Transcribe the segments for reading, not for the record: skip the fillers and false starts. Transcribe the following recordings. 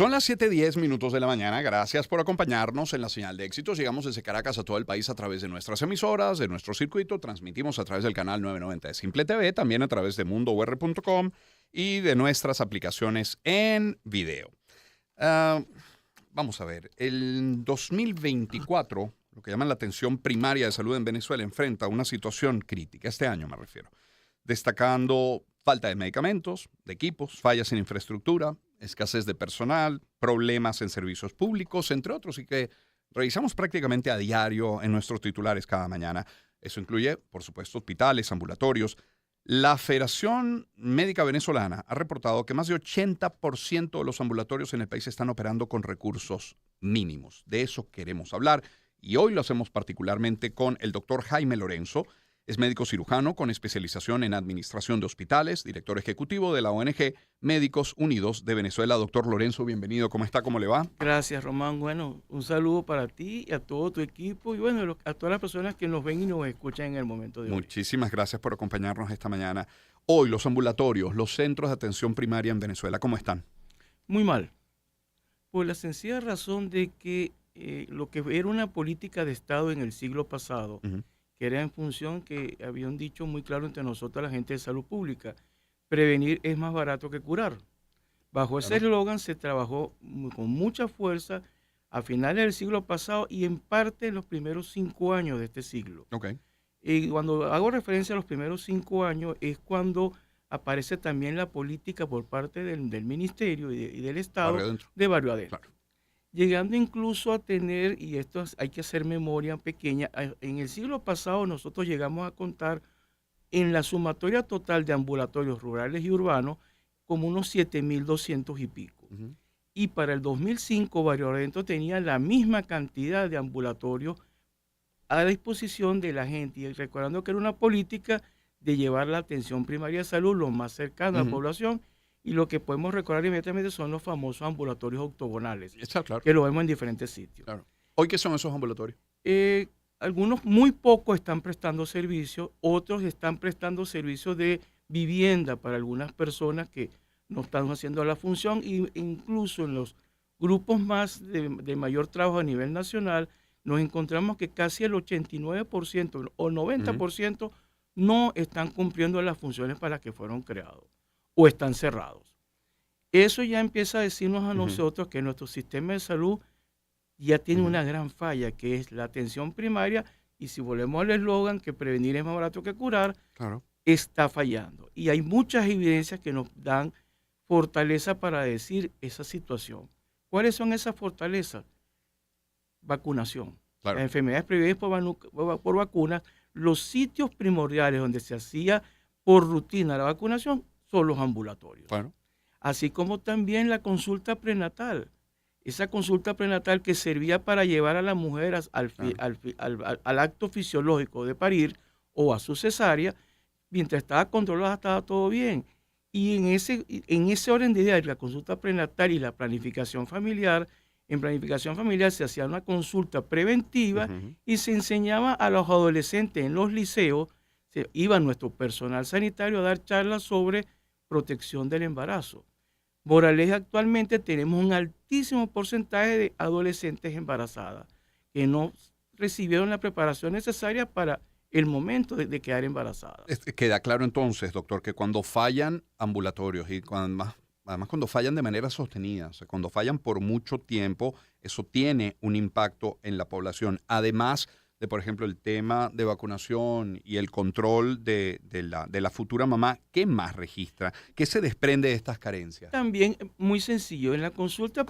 Son las 7:10 de la mañana. Gracias por acompañarnos en la señal de éxitos. Llegamos desde Caracas a todo el país a través de nuestras emisoras, de nuestro circuito. Transmitimos a través del canal 990 de Simple TV, también a través de mundour.com y de nuestras aplicaciones en video. Vamos a ver. El 2024, lo que llaman la atención primaria de salud en Venezuela, enfrenta una situación crítica. Este año me refiero. Destacando falta de medicamentos, de equipos, fallas en infraestructura, escasez de personal, problemas en servicios públicos, entre otros, y que revisamos prácticamente a diario en nuestros titulares cada mañana. Eso incluye, por supuesto, hospitales, ambulatorios. La Federación Médica Venezolana ha reportado que más de 80% de los ambulatorios en el país están operando con recursos mínimos. De eso queremos hablar y hoy lo hacemos particularmente con el doctor Jaime Lorenzo. Es médico cirujano con especialización en administración de hospitales, director ejecutivo de la ONG Médicos Unidos de Venezuela. Doctor Lorenzo, bienvenido. ¿Cómo está? ¿Cómo le va? Gracias, Román. Bueno, un saludo para ti y a todo tu equipo y bueno, a todas las personas que nos ven y nos escuchan en el momento de hoy. Muchísimas gracias por acompañarnos esta mañana. Hoy los ambulatorios, los centros de atención primaria en Venezuela, ¿cómo están? Muy mal, por la sencilla razón de que lo que era una política de Estado en el siglo pasado, que era en función que había un dicho muy claro entre nosotros, la gente de salud pública, prevenir es más barato que curar. Bajo ese eslogan se trabajó con mucha fuerza a finales del siglo pasado y en parte en los primeros 5 años de este siglo. Okay. Y cuando hago referencia a los primeros 5 años es cuando aparece también la política por parte del ministerio y del Estado de barrio adentro. Claro. Llegando incluso a tener, y esto hay que hacer memoria pequeña, en el siglo pasado nosotros llegamos a contar en la sumatoria total de ambulatorios rurales y urbanos como unos 7.200 y pico. Y para el 2005 Barrio Adentro tenía la misma cantidad de ambulatorios a disposición de la gente, y recordando que era una política de llevar la atención primaria de salud lo más cercano a la población. Y lo que podemos recordar inmediatamente son los famosos ambulatorios octogonales, claro, que lo vemos en diferentes sitios. Claro. ¿Hoy qué son esos ambulatorios? Algunos, muy pocos, están prestando servicio, otros están prestando servicios de vivienda para algunas personas que no están haciendo la función, e incluso en los grupos más de mayor trabajo a nivel nacional, nos encontramos que casi el 89% o 90% no están cumpliendo las funciones para las que fueron creados o están cerrados. Eso ya empieza a decirnos a nosotros que nuestro sistema de salud ya tiene una gran falla, que es la atención primaria, y si volvemos al eslogan que prevenir es más barato que curar, claro, está fallando. Y hay muchas evidencias que nos dan fortaleza para decir esa situación. ¿Cuáles son esas fortalezas? Vacunación. Claro. Las enfermedades prevenidas por vacunas, los sitios primordiales donde se hacía por rutina la vacunación son los ambulatorios. Claro. Así como también la consulta prenatal. Esa consulta prenatal que servía para llevar a la mujer al acto fisiológico de parir o a su cesárea, mientras estaba controlada estaba todo bien. Y en ese orden de ideas, la consulta prenatal y la planificación familiar, en planificación familiar se hacía una consulta preventiva y se enseñaba a los adolescentes en los liceos, iba nuestro personal sanitario a dar charlas sobre protección del embarazo. Moraleja, actualmente tenemos un altísimo porcentaje de adolescentes embarazadas que no recibieron la preparación necesaria para el momento de quedar embarazadas. Queda claro entonces, doctor, que cuando fallan ambulatorios y además cuando fallan de manera sostenida, o sea, cuando fallan por mucho tiempo, eso tiene un impacto en la población. Además de, por ejemplo, el tema de vacunación y el control de la futura mamá, ¿qué más registra? ¿Qué se desprende de estas carencias? También, muy sencillo, en las consultas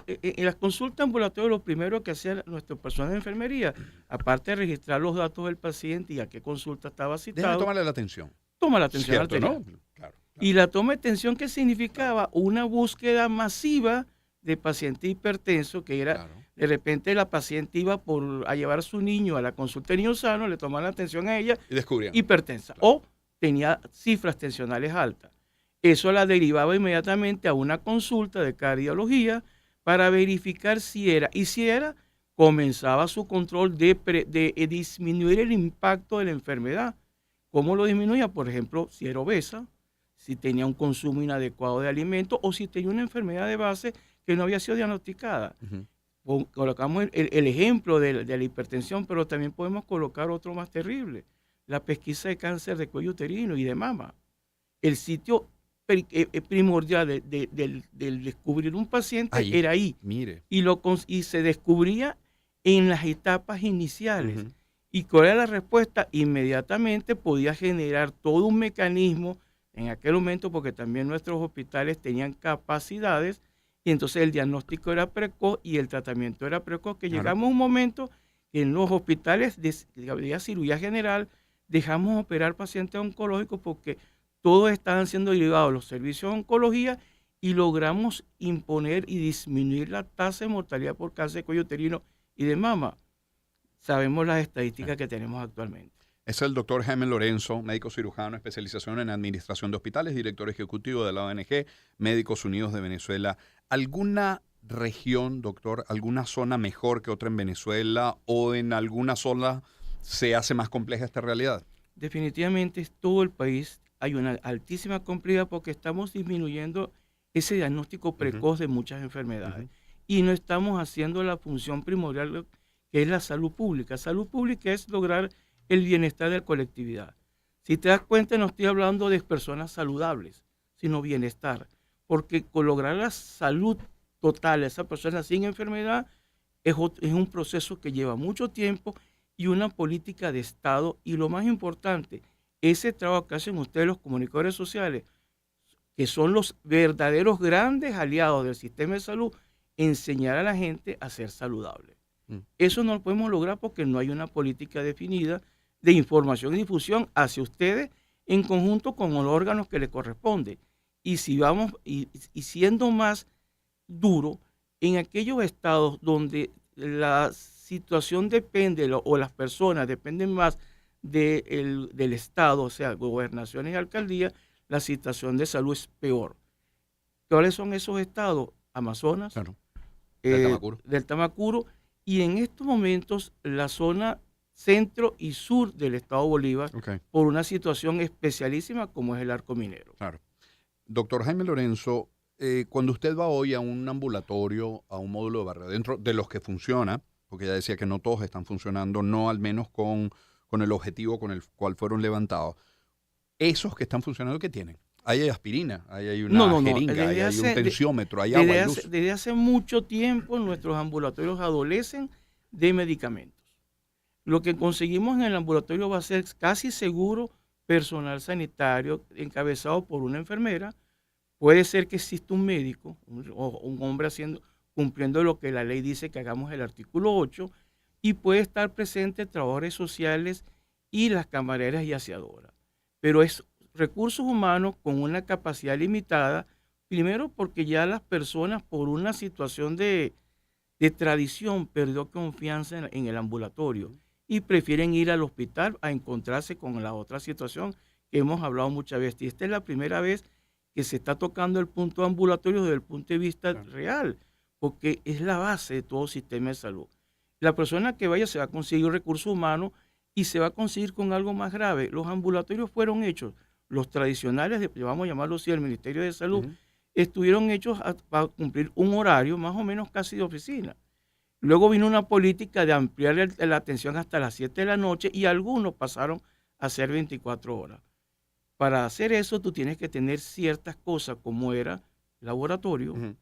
ambulatorias, lo primero que hacía nuestro personal de enfermería, aparte de registrar los datos del paciente y a qué consulta estaba citado. Déjame tomarle la atención. Toma la atención arterial, ¿no? Claro. Y la toma de atención, ¿qué significaba? Una búsqueda masiva de paciente hipertenso, que era, de repente la paciente iba a llevar a su niño a la consulta de niño sano, le tomaban la atención a ella, y descubrían hipertensa, o tenía cifras tensionales altas. Eso la derivaba inmediatamente a una consulta de cardiología para verificar si era, y si era, comenzaba su control de disminuir el impacto de la enfermedad. ¿Cómo lo disminuía? Por ejemplo, si era obesa, si tenía un consumo inadecuado de alimentos o si tenía una enfermedad de base que no había sido diagnosticada. Ujú. Colocamos el ejemplo de la hipertensión, pero también podemos colocar otro más terrible, la pesquisa de cáncer de cuello uterino y de mama. El sitio primordial del descubrir un paciente Ahí, era ahí, mire. y se descubría en las etapas iniciales. Ujú. ¿Y cuál era la respuesta? Inmediatamente podía generar todo un mecanismo en aquel momento, porque también nuestros hospitales tenían capacidades, y entonces el diagnóstico era precoz y el tratamiento era precoz, que Claro. llegamos a un momento que en los hospitales de cirugía general dejamos operar pacientes oncológicos porque todos estaban siendo derivados a los servicios de oncología y logramos imponer y disminuir la tasa de mortalidad por cáncer de cuello uterino y de mama. Sabemos las estadísticas que tenemos actualmente. Es el doctor Jaime Lorenzo, médico cirujano, especialización en administración de hospitales, director ejecutivo de la ONG Médicos Unidos de Venezuela. ¿Alguna región, doctor, alguna zona mejor que otra en Venezuela o en alguna zona se hace más compleja esta realidad? Definitivamente es todo el país. Hay una altísima complejidad porque estamos disminuyendo ese diagnóstico Ujú, precoz de muchas enfermedades ujú. y no estamos haciendo la función primordial que es la salud pública. Salud pública es lograr el bienestar de la colectividad. Si te das cuenta, no estoy hablando de personas saludables, sino bienestar, porque con lograr la salud total de esa persona sin enfermedad es un proceso que lleva mucho tiempo y una política de Estado. Y lo más importante, ese trabajo que hacen ustedes los comunicadores sociales, que son los verdaderos grandes aliados del sistema de salud, enseñar a la gente a ser saludable. Mm. Eso no lo podemos lograr porque no hay una política definida de información y difusión hacia ustedes en conjunto con los órganos que les corresponde. Y si vamos, y siendo más duro, en aquellos estados donde la situación depende o las personas dependen más del Estado, o sea, gobernaciones y alcaldías, la situación de salud es peor. ¿Cuáles son esos estados? Amazonas, Claro. Del Tamacuro. del Tamacuro, y en estos momentos la zona centro y sur del estado Bolívar, Ok, por una situación especialísima como es el arco minero. claro. Doctor Jaime Lorenzo, cuando usted va hoy a un ambulatorio, a un módulo de barrio, dentro de los que funciona, porque ya decía que no todos están funcionando, no al menos con el objetivo con el cual fueron levantados, esos que están funcionando, ¿qué tienen? Ahí hay aspirina, ahí hay No, una no, no. jeringa, ahí hay un tensiómetro, hay agua, hay luz. Desde hace mucho tiempo nuestros ambulatorios adolecen de medicamentos. Lo que conseguimos en el ambulatorio va a ser casi seguro personal sanitario encabezado por una enfermera. Puede ser que exista un médico o un hombre cumpliendo lo que la ley dice que hagamos el artículo 8, y puede estar presente trabajadores sociales y las camareras y aseadoras. Pero es recursos humanos con una capacidad limitada, primero porque ya las personas por una situación de tradición perdió confianza en el ambulatorio y prefieren ir al hospital a encontrarse con la otra situación que hemos hablado muchas veces. Y esta es la primera vez que se está tocando el punto ambulatorio desde el punto de vista Claro. real, porque es la base de todo sistema de salud. La persona que vaya se va a conseguir recursos humanos y se va a conseguir con algo más grave. Los ambulatorios fueron hechos, los tradicionales, vamos a llamarlo así, el Ministerio de Salud, Ujú. estuvieron hechos para cumplir un horario más o menos casi de oficina. Luego vino una política de ampliar la atención hasta las 7 de la noche y algunos pasaron a ser 24 horas. Para hacer eso tú tienes que tener ciertas cosas como era laboratorio Ujú.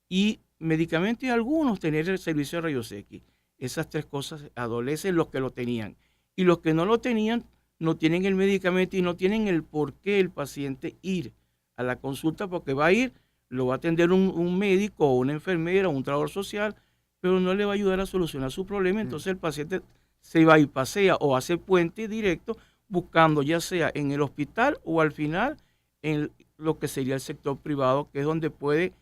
y medicamentos, y algunos tener el servicio de rayos X. Esas tres cosas adolecen los que lo tenían. Y los que no lo tenían no tienen el medicamento y no tienen el por qué el paciente ir a la consulta, porque va a ir, lo va a atender un médico o una enfermera o un trabajador social, pero no le va a ayudar a solucionar su problema. Entonces el paciente se va y pasea o hace puente directo buscando ya sea en el hospital o al final en lo que sería el sector privado, que es donde puede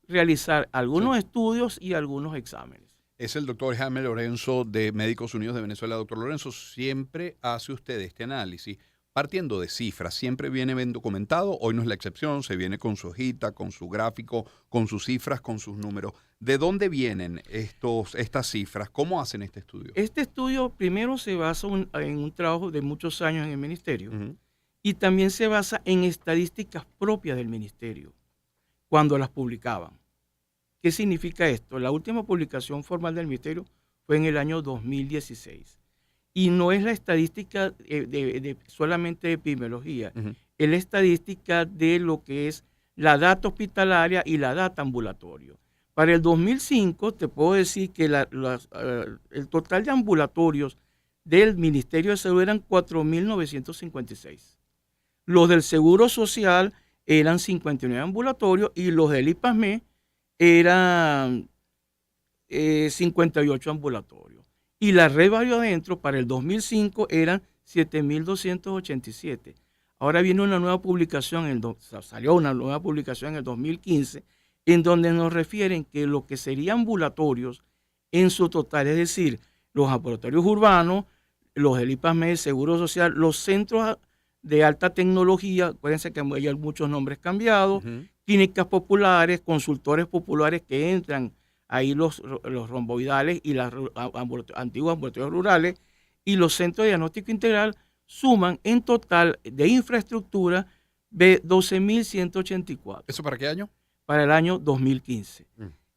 realizar algunos estudios y algunos exámenes. Es el doctor Jaime Lorenzo de Médicos Unidos de Venezuela. Doctor Lorenzo, siempre hace usted este análisis partiendo de cifras, siempre viene bien documentado, hoy no es la excepción, se viene con su hojita, con su gráfico, con sus cifras, con sus números. ¿De dónde vienen estas cifras? ¿Cómo hacen este estudio? Este estudio primero se basa en un trabajo de muchos años en el ministerio Ujú. y también se basa en estadísticas propias del ministerio cuando las publicaban. ¿Qué significa esto? La última publicación formal del Ministerio fue en el año 2016. Y no es la estadística solamente de epidemiología, es la estadística de lo que es la data hospitalaria y la data ambulatorio. Para el 2005 te puedo decir que el total de ambulatorios del Ministerio de Salud eran 4.956. Los del Seguro Social eran 59 ambulatorios y los del IPASME eran 58 ambulatorios. Y la red Barrio Adentro para el 2005 eran 7.287. Ahora viene una nueva publicación, salió una nueva publicación en el 2015, en donde nos refieren que lo que serían ambulatorios en su total, es decir, los ambulatorios urbanos, los del IPASME, el Seguro Social, los centros de alta tecnología, acuérdense que hay muchos nombres cambiados, clínicas populares, consultores populares que entran ahí los romboidales y los antiguos ambulatorios rurales, y los centros de diagnóstico integral suman en total de infraestructura de 12.184. ¿Eso para qué año? Para el año 2015.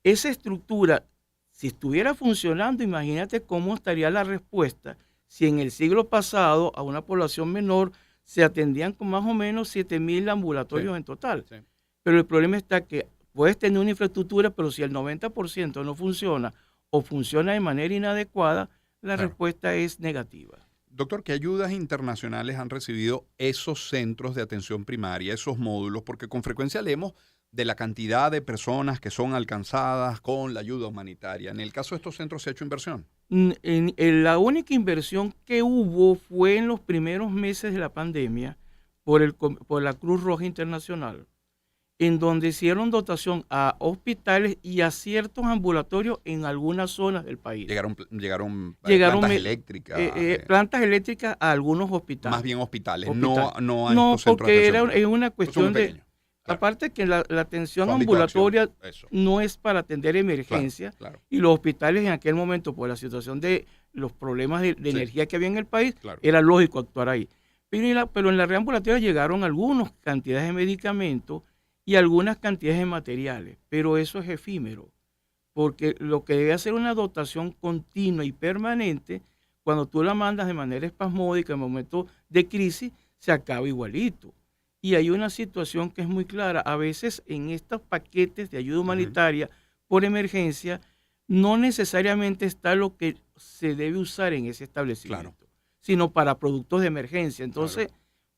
Esa estructura, si estuviera funcionando, imagínate cómo estaría la respuesta si en el siglo pasado a una población menor se atendían con más o menos 7.000 ambulatorios en total. Sí. Pero el problema está que puedes tener una infraestructura, pero si el 90% no funciona o funciona de manera inadecuada, la respuesta es negativa. Doctor, ¿qué ayudas internacionales han recibido esos centros de atención primaria, esos módulos? Porque con frecuencia leemos de la cantidad de personas que son alcanzadas con la ayuda humanitaria. En el caso de estos centros, ¿se ha hecho inversión? La única inversión que hubo fue en los primeros meses de la pandemia por la Cruz Roja Internacional, en donde hicieron dotación a hospitales y a ciertos ambulatorios en algunas zonas del país. Llegaron plantas eléctricas. Plantas eléctricas a algunos hospitales. Más bien hospitales. No a estos centros porque es una cuestión de... Claro. Aparte que la atención ambulatoria no es para atender emergencias, y los hospitales en aquel momento, por la situación de los problemas de energía que había en el país, era lógico actuar ahí. Pero en la red ambulatoria llegaron algunas cantidades de medicamentos y algunas cantidades de materiales, pero eso es efímero, porque lo que debe hacer una dotación continua y permanente, cuando tú la mandas de manera espasmódica en momentos de crisis, se acaba igualito. Y hay una situación que es muy clara. A veces en estos paquetes de ayuda humanitaria por emergencia, no necesariamente está lo que se debe usar en ese establecimiento, sino para productos de emergencia. Entonces,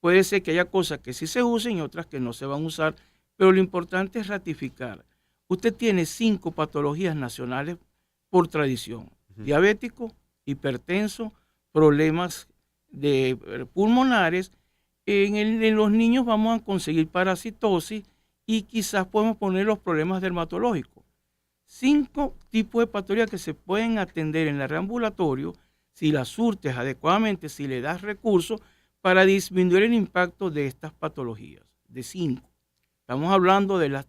puede ser que haya cosas que sí se usen y otras que no se van a usar, pero lo importante es ratificar. Usted tiene 5 patologías nacionales por tradición: diabético, hipertenso, problemas pulmonares. En los niños vamos a conseguir parasitosis y quizás podemos poner los problemas dermatológicos. 5 tipos de patologías que se pueden atender en el reambulatorio si las surtes adecuadamente, si le das recursos para disminuir el impacto de estas patologías. De 5. Estamos hablando de las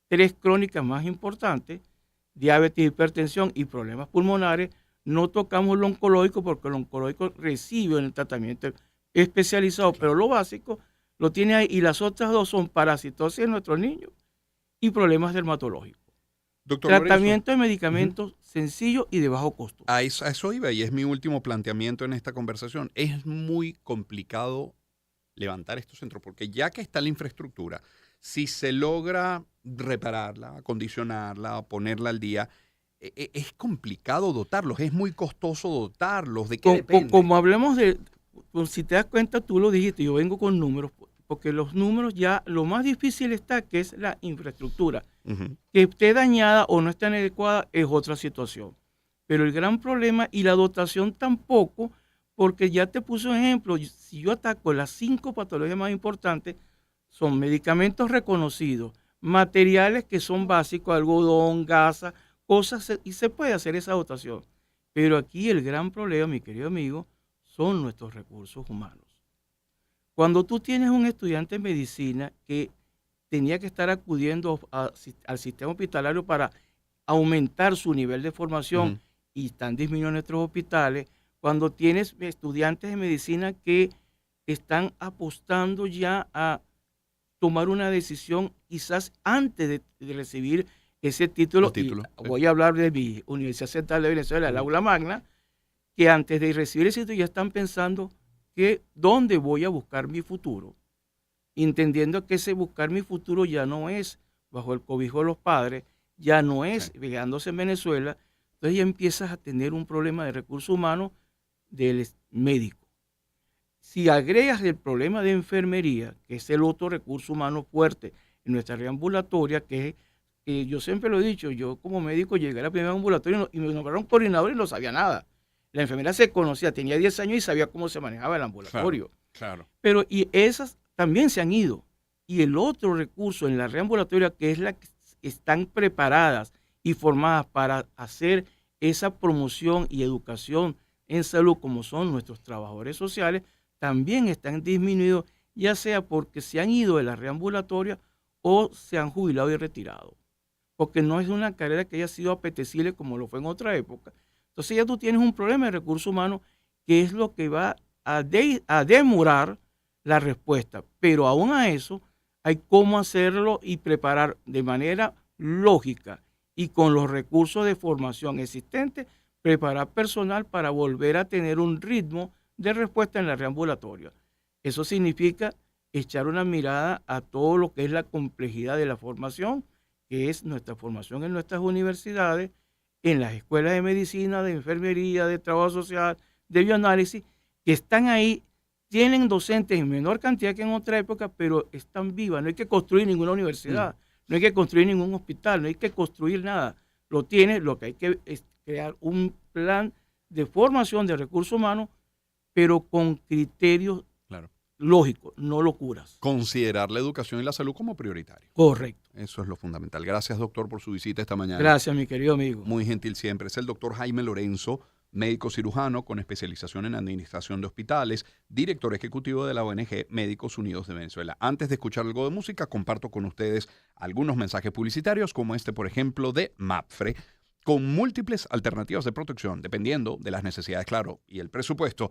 3 crónicas más importantes: diabetes, hipertensión y problemas pulmonares. No tocamos lo oncológico porque lo oncológico recibe en el tratamiento especializado, pero lo básico lo tiene ahí, y las otras 2 son parasitosis en nuestros niños y problemas dermatológicos. Doctor Tratamiento de medicamentos sencillo y de bajo costo. A eso iba, y es mi último planteamiento en esta conversación. Es muy complicado levantar estos centros, porque ya que está la infraestructura, si se logra repararla, acondicionarla, ponerla al día, es complicado dotarlos, es muy costoso dotarlos. ¿De qué depende? Como hablemos de... Si te das cuenta, tú lo dijiste, yo vengo con números, porque los números ya, lo más difícil está, que es la infraestructura. Que esté dañada o no esté adecuada es otra situación. Pero el gran problema, y la dotación tampoco, porque ya te puse un ejemplo, si yo ataco las 5 patologías más importantes, son medicamentos reconocidos, materiales que son básicos, algodón, gasa, cosas, y se puede hacer esa dotación. Pero aquí el gran problema, mi querido amigo, son nuestros recursos humanos. Cuando tú tienes un estudiante de medicina que tenía que estar acudiendo al sistema hospitalario para aumentar su nivel de formación, y están disminuyendo nuestros hospitales, cuando tienes estudiantes de medicina que están apostando ya a tomar una decisión quizás antes de recibir ese título. El título, Y sí. voy a hablar de mi Universidad Central de Venezuela, el Aula Magna, que antes de recibir ese título ya están pensando que dónde voy a buscar mi futuro, entendiendo que ese buscar mi futuro ya no es bajo el cobijo de los padres, ya no es Sí. quedándose en Venezuela. Entonces ya empiezas a tener un problema de recursos humanos del médico. Si agregas el problema de enfermería, que es el otro recurso humano fuerte en nuestra red ambulatoria, que yo siempre lo he dicho, yo como médico llegué a la primera ambulatoria y me nombraron coordinador y no sabía nada. La enfermera se conocía, tenía 10 años y sabía cómo se manejaba el ambulatorio. Claro. Pero y esas también se han ido. Y el otro recurso en la red ambulatoria, que es la que están preparadas y formadas para hacer esa promoción y educación en salud, como son nuestros trabajadores sociales, también están disminuidos, ya sea porque se han ido de la red ambulatoria o se han jubilado y retirado. Porque no es una carrera que haya sido apetecible como lo fue en otra época. Entonces ya tú tienes un problema de recursos humanos que es lo que va a demorar la respuesta. Pero aún a eso hay cómo hacerlo y preparar de manera lógica y con los recursos de formación existentes, preparar personal para volver a tener un ritmo de respuesta en la red ambulatoria. Eso significa echar una mirada a todo lo que es la complejidad de la formación, que es nuestra formación en nuestras universidades, en las escuelas de medicina, de enfermería, de trabajo social, de bioanálisis, que están ahí, tienen docentes en menor cantidad que en otra época, pero están vivas. No hay que construir ninguna universidad, no hay que construir ningún hospital, no hay que construir nada. Lo que hay que es crear un plan de formación de recursos humanos, pero con criterios lógicos, no locuras. Considerar la educación y la salud como prioritario. Correcto. Eso es lo fundamental. Gracias, doctor, por su visita esta mañana. Gracias, mi querido amigo. Muy gentil siempre. Es el doctor Jaime Lorenzo, médico cirujano con especialización en administración de hospitales, director ejecutivo de la ONG Médicos Unidos de Venezuela. Antes de escuchar algo de música, comparto con ustedes algunos mensajes publicitarios, como este, por ejemplo, de MAPFRE, con múltiples alternativas de protección, dependiendo de las necesidades, claro, y el presupuesto